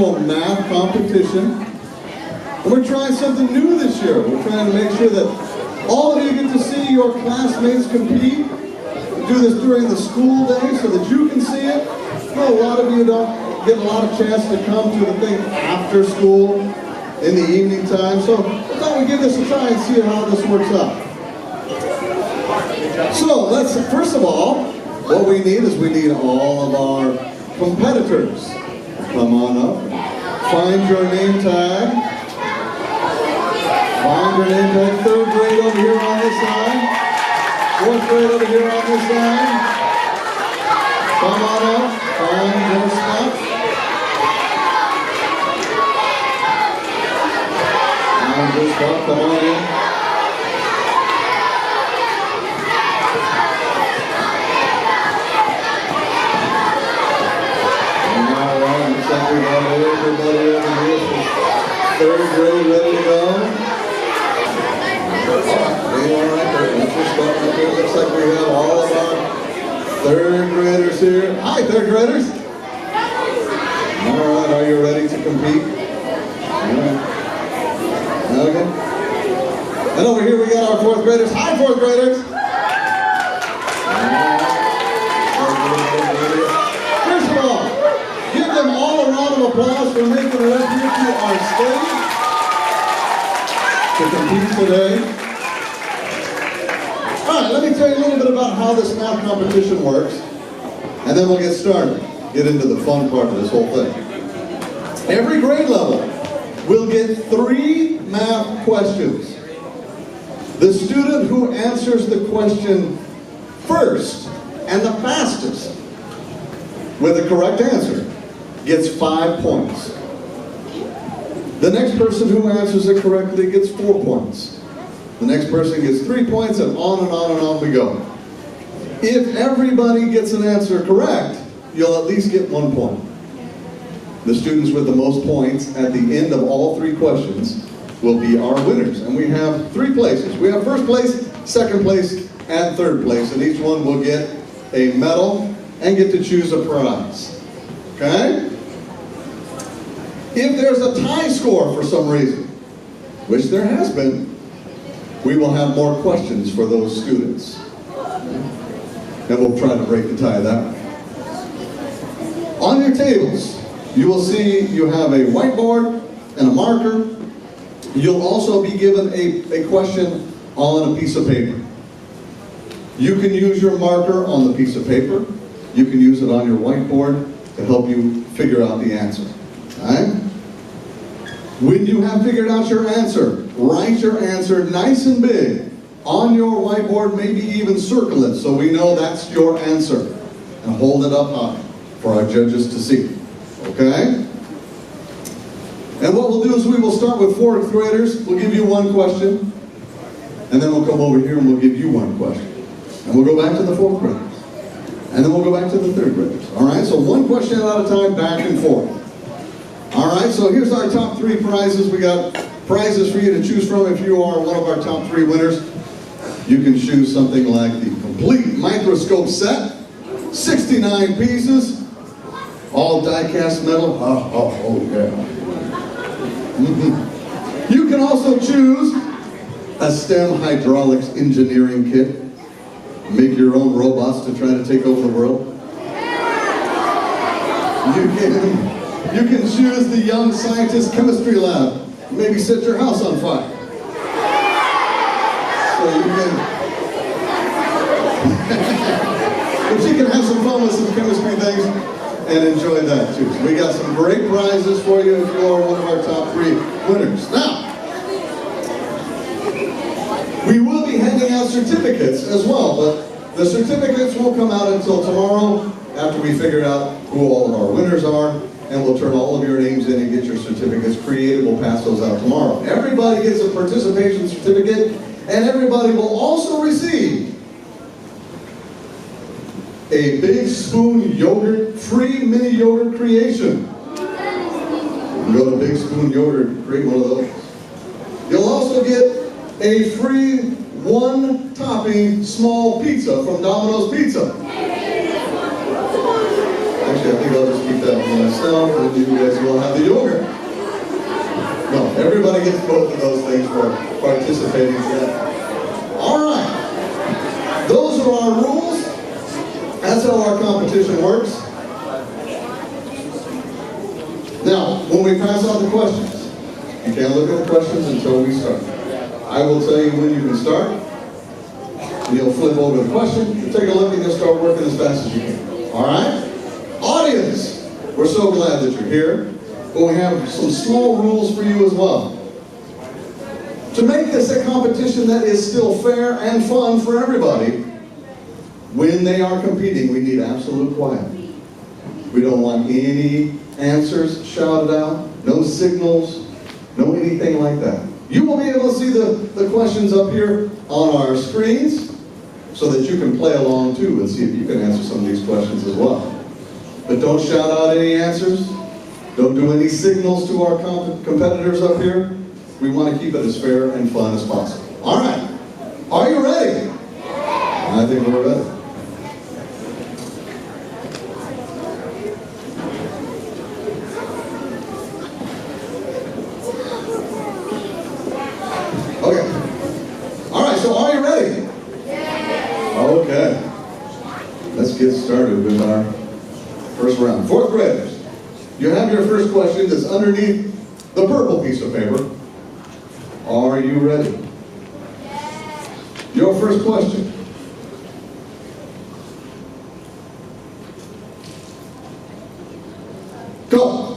annual math competition. And we're trying something new this year. We're trying to make sure that all of you get to see your classmates compete. We do this during the school day so that you can see it. I know a lot of you don't get a lot of chance to come to the thing after school in the evening time. So I thought we'd give this a try and see how this works out. So let's, first of all, what we need is we need all of our competitors. Come on up. Find your name tag. Find your name tag. Third grade over here on this side. Fourth grade over here on this side. Come on up. Find your spot. Find your spot. Come on in. We got everybody over here from third grade ready to go. Looks like we have all of our third graders here. Hi, third graders. All right, are you ready to compete? All right. Okay. And over here we got our fourth graders. Hi, fourth graders. First of all, give them all a round of applause for making it up here to our stage to compete today. All right, let me tell you a little bit about how this math competition works, and then we'll get started, get into the fun part of this whole thing. Every grade level will get 3 math questions. The student who answers the question first and the fastest with the correct answer gets 5 points. The next person who answers it correctly gets 4 points. The next person gets 3 points, and on and on and on we go. If everybody gets an answer correct, you'll at least get 1 point. The students with the most points at the end of all 3 questions will be our winners. And we have 3 places. We have first place, second place, and third place. And each one will get a medal and get to choose a prize. Okay? If there's a tie score for some reason, which there has been, we will have more questions for those students. And we'll try to break the tie that way. On your tables, you will see you have a whiteboard and a marker. You'll also be given a question on a piece of paper. You can use your marker on the piece of paper. You can use it on your whiteboard to help you figure out the answer. Alright? When you have figured out your answer, write your answer nice and big on your whiteboard, maybe even circle it so we know that's your answer. And hold it up high for our judges to see. Okay? And what we'll do is we will start with 4th graders. We'll give you 1 question. And then we'll come over here and we'll give you 1 question. And we'll go back to the 4th graders. And then we'll go back to the 3rd graders. All right, so 1 question at a time, back and forth. All right, so here's our top 3 prizes. We got prizes for you to choose from if you are one of our top 3 winners. You can choose something like the complete microscope set, 69 pieces, all die-cast metal. Oh yeah. You can also choose a STEM hydraulics engineering kit. Make your own robots to try to take over the world. You can choose the Young Scientist Chemistry Lab. Maybe set your house on fire. So you can, but you can have some fun with some chemistry things and enjoy that too. So we got some great prizes for you if you are one of our top 3 winners. Now, we will be handing out certificates as well, but the certificates won't come out until tomorrow after we figure out who all of our winners are, and we'll turn all of your names in and get your certificates created. We'll pass those out tomorrow. Everybody gets a participation certificate, and everybody will also receive a Big Spoon yogurt, free mini yogurt creation. You go to Big Spoon Yogurt, create one of those. You'll also get a free 1-topping small pizza from Domino's Pizza. Actually, Actually, I think I'll just keep that for myself, and you guys will have the yogurt. No, everybody gets both of those things for participating today. All right. Those are our rules. That's how our competition works. Now, when we pass out the questions, you can't look at the questions until we start. I will tell you when you can start. And you'll flip over the question, you'll take a look, and you'll start working as fast as you can. All right? Audience, we're so glad that you're here. But we have some small rules for you as well. To make this a competition that is still fair and fun for everybody, when they are competing, we need absolute quiet. We don't want any answers shouted out, no signals, no anything like that. You will be able to see the questions up here on our screens so that you can play along too and see if you can answer some of these questions as well. But don't shout out any answers. Don't do any signals to our competitors up here. We want to keep it as fair and fun as possible. All right. Are you ready? I think we're ready. Okay. All right, so are you ready? Okay. Let's get started with our first round. Fourth graders, you have your first question that's underneath the purple piece of paper. Are you ready? Your first question. Go.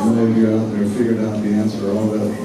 Maybe you're out there figured out the answer already.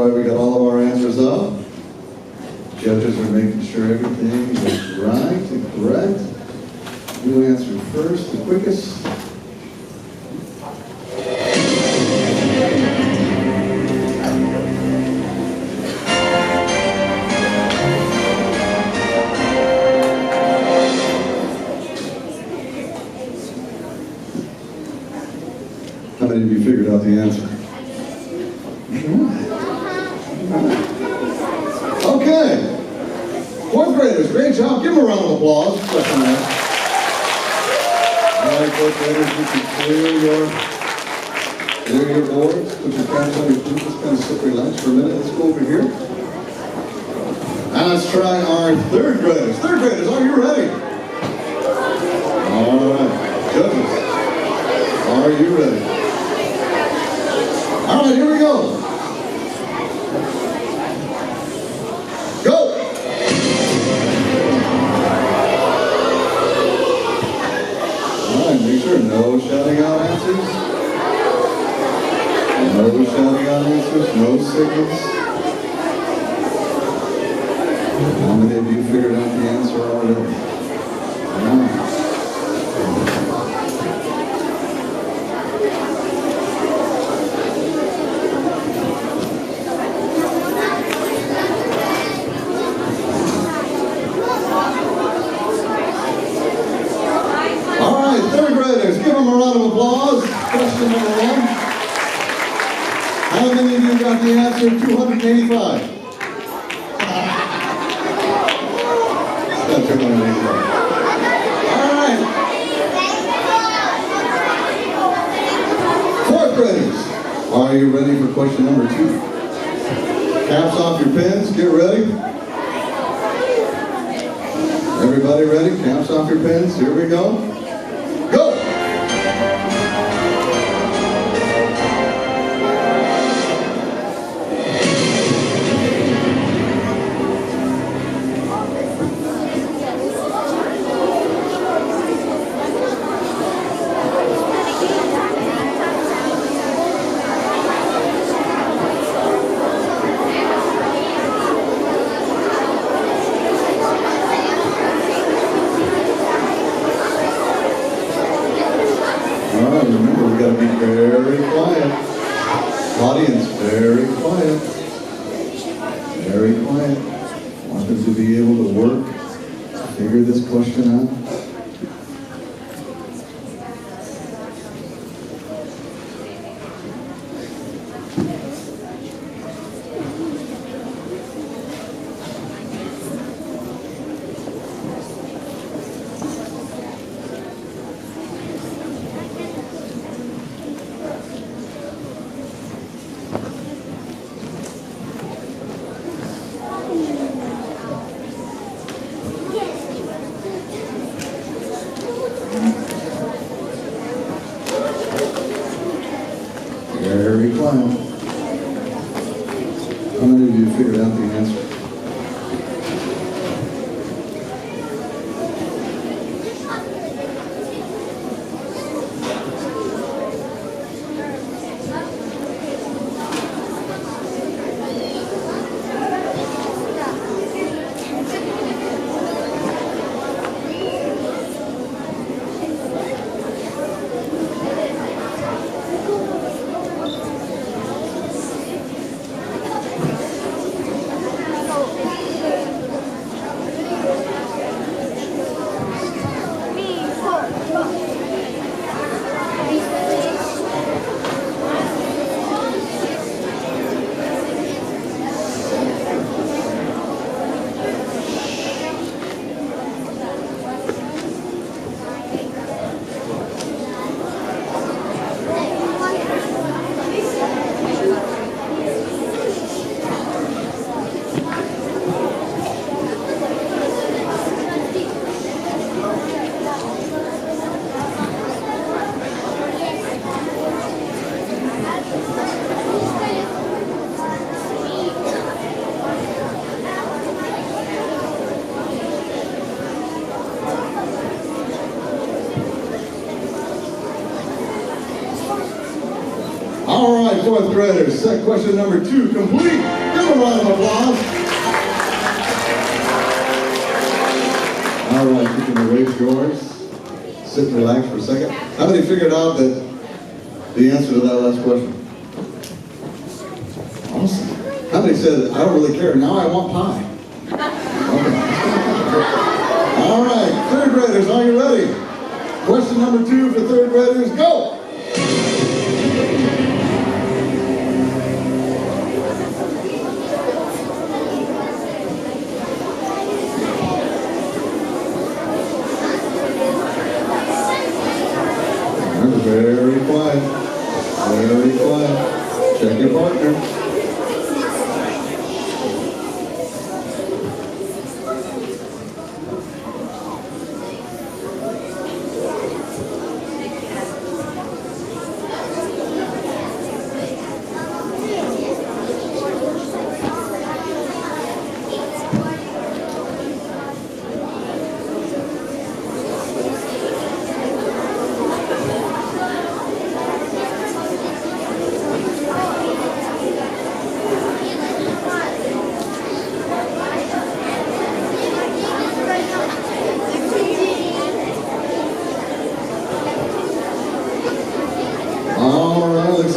We got all of our answers up. Judges are making sure everything is right and correct. You answered first, the quickest. How many of you figured out the answer? Okay. Fourth graders, great job. Give them a round of applause. All right, fourth graders, you can clear your boards. Put your hands on your feet. Just kind of sit relax for a minute. Let's go over here. Now let's try our third graders. Third graders, are you ready? All right. Judges, are you ready? All right, here we go. Go! All right, make sure no shouting out answers. No shouting out answers, no signals. How many of you figured out the answer already? All right, third graders, give them a round of applause. Question number 1. How many of you got the answer 285? All right. Fourth graders, are you ready for question number 2? Caps off your pens, get ready. Everybody ready? Caps off your pens, here we go. Go! Remember, we got to be very quiet. Audience, very quiet. Very quiet. Want them to be able to work, figure this question out. Very quiet. How many of you figured out the answer? All right, fourth graders, set question number 2 complete. Give them a round of applause. All right, you can erase yours. Sit and relax for a second. How many figured out that the answer to that last question? Awesome. How many said, I don't really care, now I want pie? Okay. All right, third graders, are you ready? Question number 2 for third graders, go! Very quiet. Very quiet. Check your partner.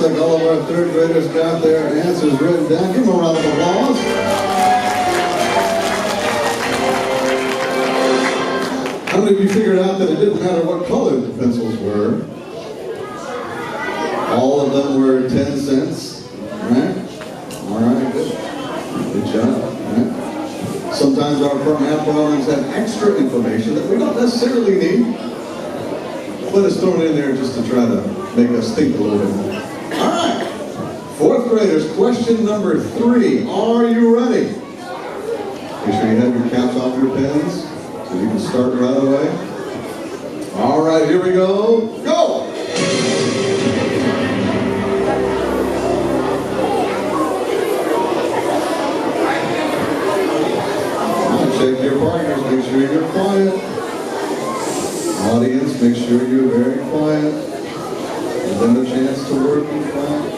like all of our third graders got their answers written down. Give them a round of applause. How many of you figured out that it didn't matter what color the pencils were? All of them were 10 cents, right? All right, good. Good job. Right. Sometimes our math programs have extra information that we don't necessarily need, but it's thrown in there just to try to make us think a little bit more. All right, fourth graders, question number 3. Are you ready? Make sure you have your caps off your pens so you can start right away. All right, here we go. Go! Check your partners, make sure you're quiet. Audience, make sure you're very quiet. Give them a chance to work and quiet.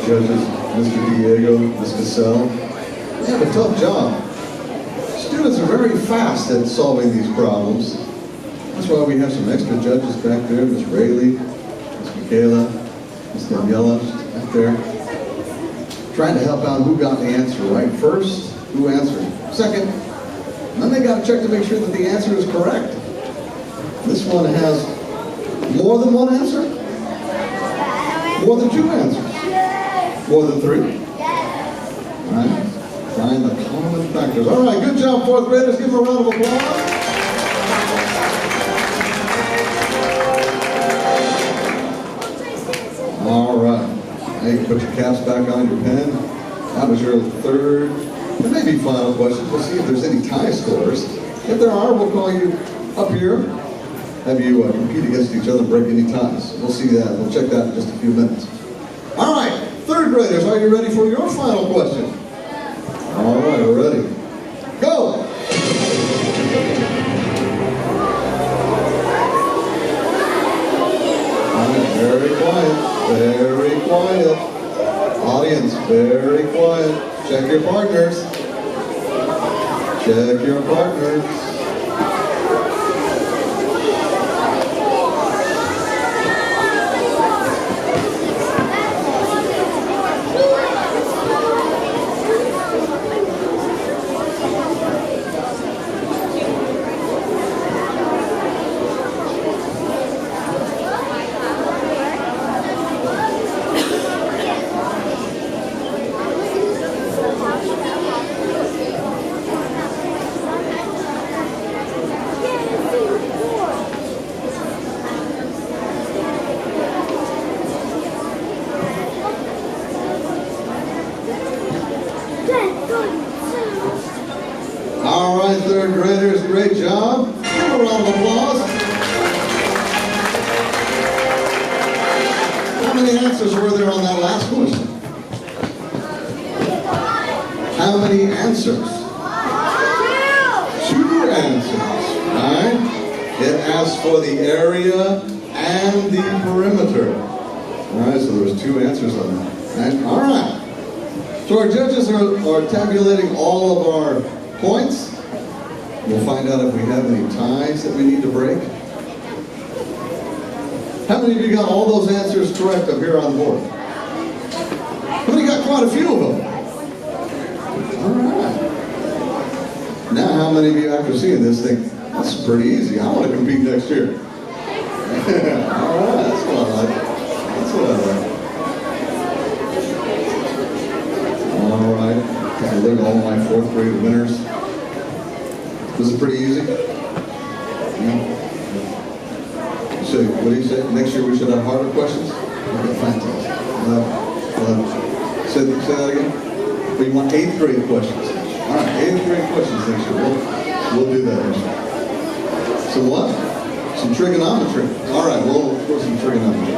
Judges, Mr. Diego, Ms. Cassell, they have a tough job. Students are very fast at solving these problems. That's why we have some extra judges back there, Ms. Rayleigh, Ms. Michaela, Ms. Daniela, back there, trying to help out who got the answer right first, who answered second, and then they got to check to make sure that the answer is correct. This one has more than one answer? More than 2 answers? More than 3? All right. Find the common factors. All right, good job, fourth graders. Give them a round of applause. All right. Hey, put your caps back on your pen. That was your third, and maybe final question. We'll see if there's any tie scores. If there are, we'll call you up here, have you compete against each other and break any ties. We'll see that. We'll check that in just a few minutes. All right. Third graders, are you ready for your final question? All right, we're ready. Go! All right, very quiet, very quiet. Audience, very quiet. Check your partners. Check your partners. All right, third graders, great job. Give them a round of applause. How many answers were there on that last question? How many answers? 2 answers, right? It asks for the area and the perimeter. All right, so there was 2 answers on that. And, all right. So our judges are tabulating all of our points. We'll find out if we have any ties that we need to break. How many of you got all those answers correct up here on the board? How many got quite a few of them? All right. Now, how many of you, after seeing this, think, that's pretty easy. I want to compete next year. All right, that's what I like. That's what I like. All right. Take a look at all my 4th grade winners. Was it pretty easy? Yeah. So, what do you say? Next year we should have harder questions? Okay, fantastic. Say that again? But you want 8th grade questions. All right, 8th grade questions next year. We'll do that next year. Some what? Some trigonometry. All right, we'll go some trigonometry.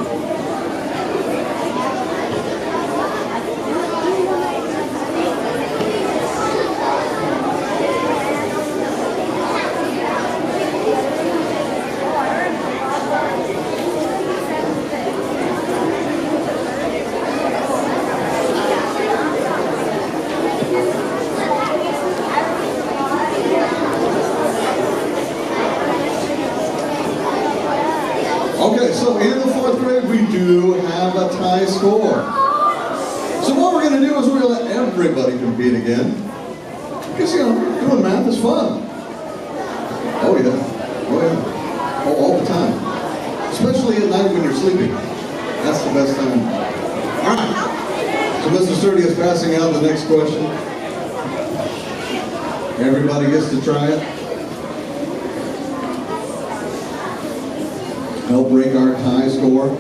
Okay, so in the 4th grade, we do have a tie score. So what we're going to do is we're going to let everybody compete again. Because, you know, doing math is fun. Oh, yeah. Oh, yeah. Oh, all the time. Especially at night when you're sleeping. That's the best time. All right. So Mr. Sturdy is passing out the next question. Everybody gets to try it. Help break our tie score.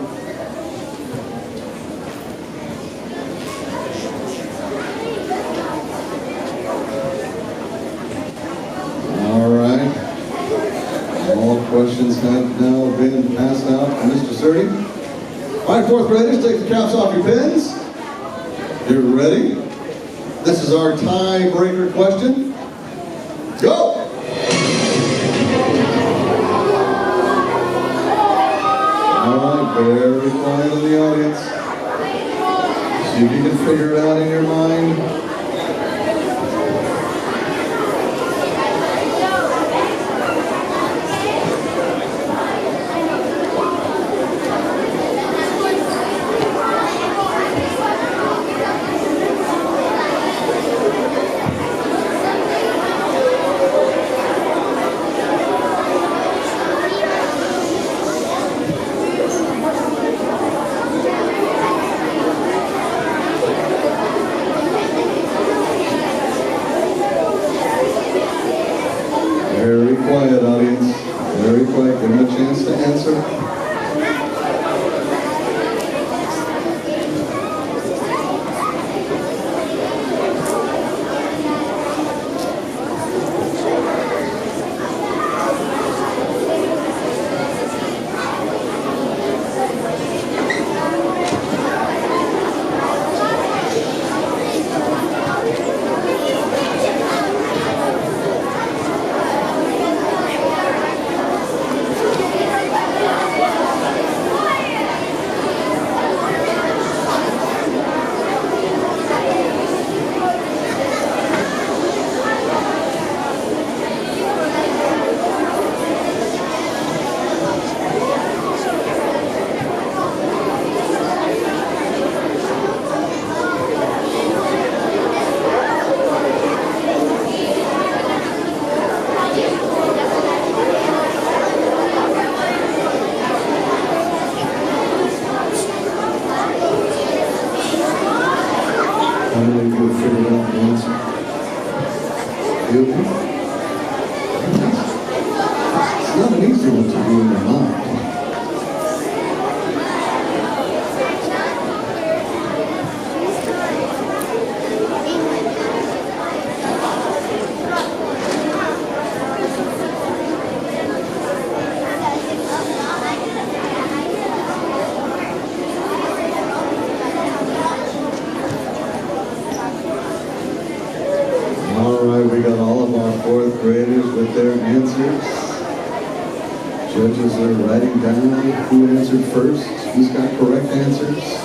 All right. All questions have now been passed out. Mr. Sturdy. All right, 4th graders, take the caps off your pens. You're ready. This is our tiebreaker question. Go! Very quiet in the audience. See if you can figure it out in your mind. they're writing down who answered first, who's got correct answers.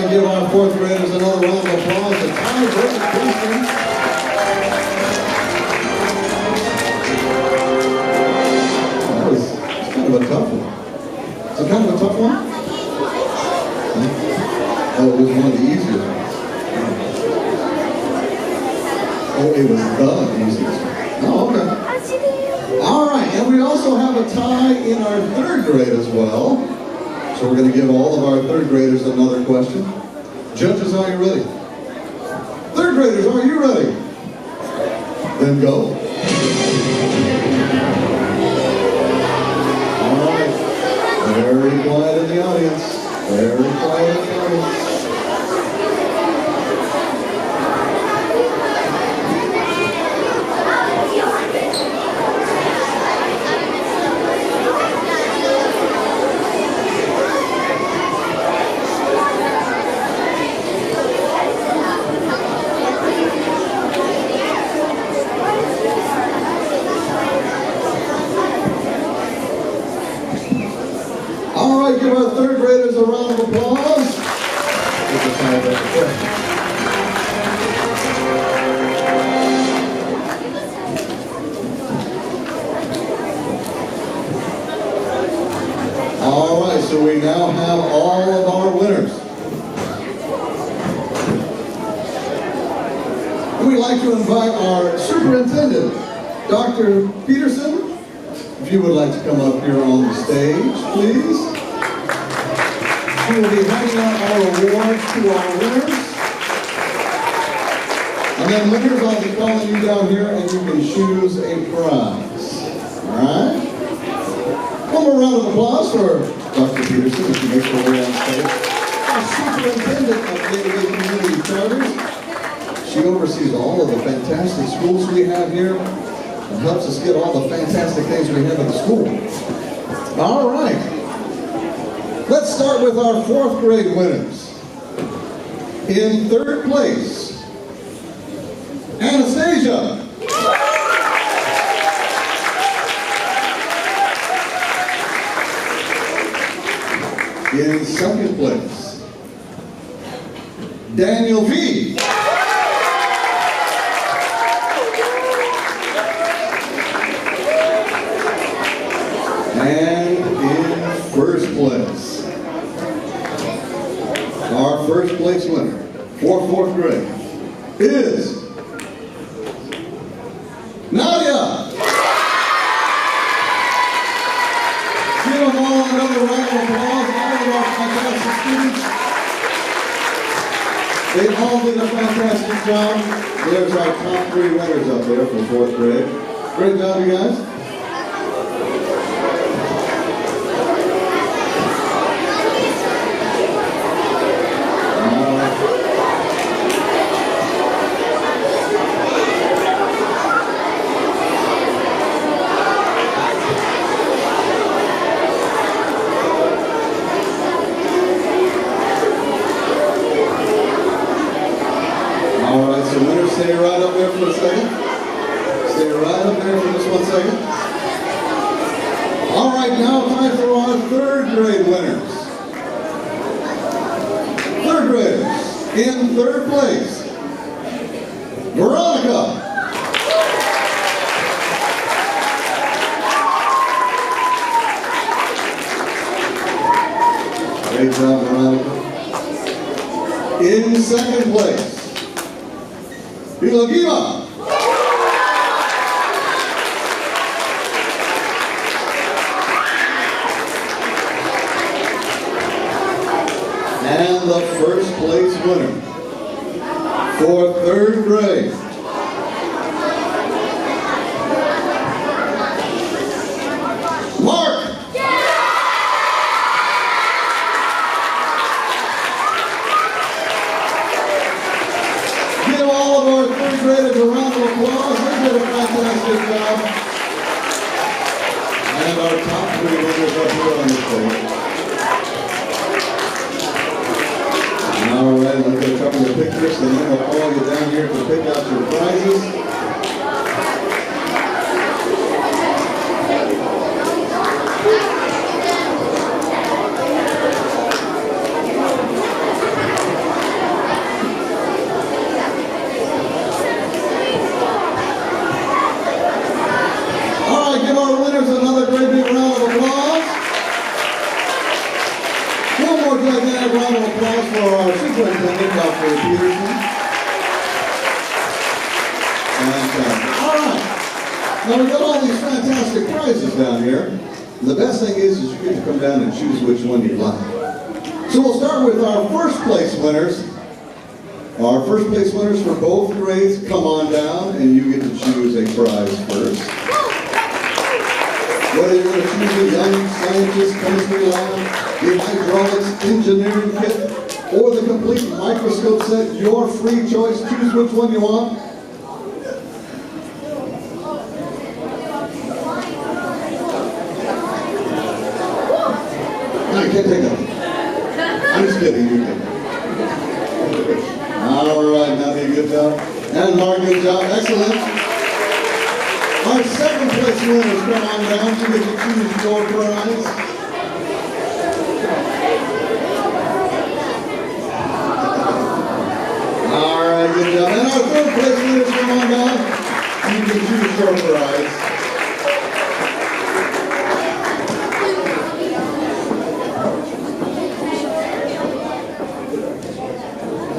Give our fourth graders another round of applause. The tie break, Kristen. That was kind of a tough one. Is it kind of a tough one? Oh, it was one of the easier ones. Oh, it was the easiest one. Oh, okay. All right, and we also have a tie in our third grade as well. So we're going to give all of our third graders another question. Judges, are you ready? Third graders, are you ready? Then go. All right. Very quiet in the audience. Very quiet in the audience. All right, give our third graders a round of applause. All right, so we now have all of our winners. We'd like to invite our superintendent, Dr. Peterson, if you would like to come up here on the stage, please. She will be handing out our awards to our winners. And then winners, I'll be calling you down here and you can choose a prize. All right? One more round of applause for Dr. Peterson as she makes her way on stage. Our superintendent of Day-to-Day Community Charters. She oversees all of the fantastic schools we have here and helps us get all the fantastic things we have at the school. All right. Let's start with our fourth grade winners. In third place, Anastasia. In second place, Daniel V. And in first place, our first place winner for fourth grade is Nadia. Give them all another round of applause. All of our fantastic students. They all did a fantastic job. There's our top three winners up there from fourth grade. Great job, you guys. So winners, stay right up there for a second. Stay right up there for just 1 second. All right, now time for our third grade winners. Third graders, in third place, Veronica. Great job, Veronica. In second place, Ilagiva. And the first place winner for third grade, Mark. Give all of our third graders a round of applause. They did a fantastic job. And our top three winners up here on the stage. All right, we're going to cover the pictures, and then we'll call you down here to pick out your prizes. All right, give our winners another great big round of applause. One more gigantic round of applause for our superintendent, Dr. Peterson. All right. Now we've got all these fantastic prizes down here. And the best thing is you get to come down and choose which one you like. So we'll start with our first place winners. Our first place winners for both grades, come on down and you get to choose a prize first. Whether you're going to choose a young scientist chemistry lab, the hydraulics engineering kit, or the complete microscope set, your free choice. Choose which one you want. No, you can't take that. I'm just kidding, you can. All right, Nadia, good job. And Mark, good job. Excellent. Our second place winners, come on down. You get to choose your prize. All right, good job. And our third place winners, come on down. You can choose your prize.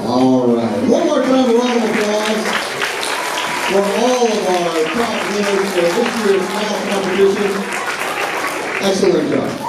All right. One more time, a round of applause for all of our top winners for this year's math competition. Excellent job.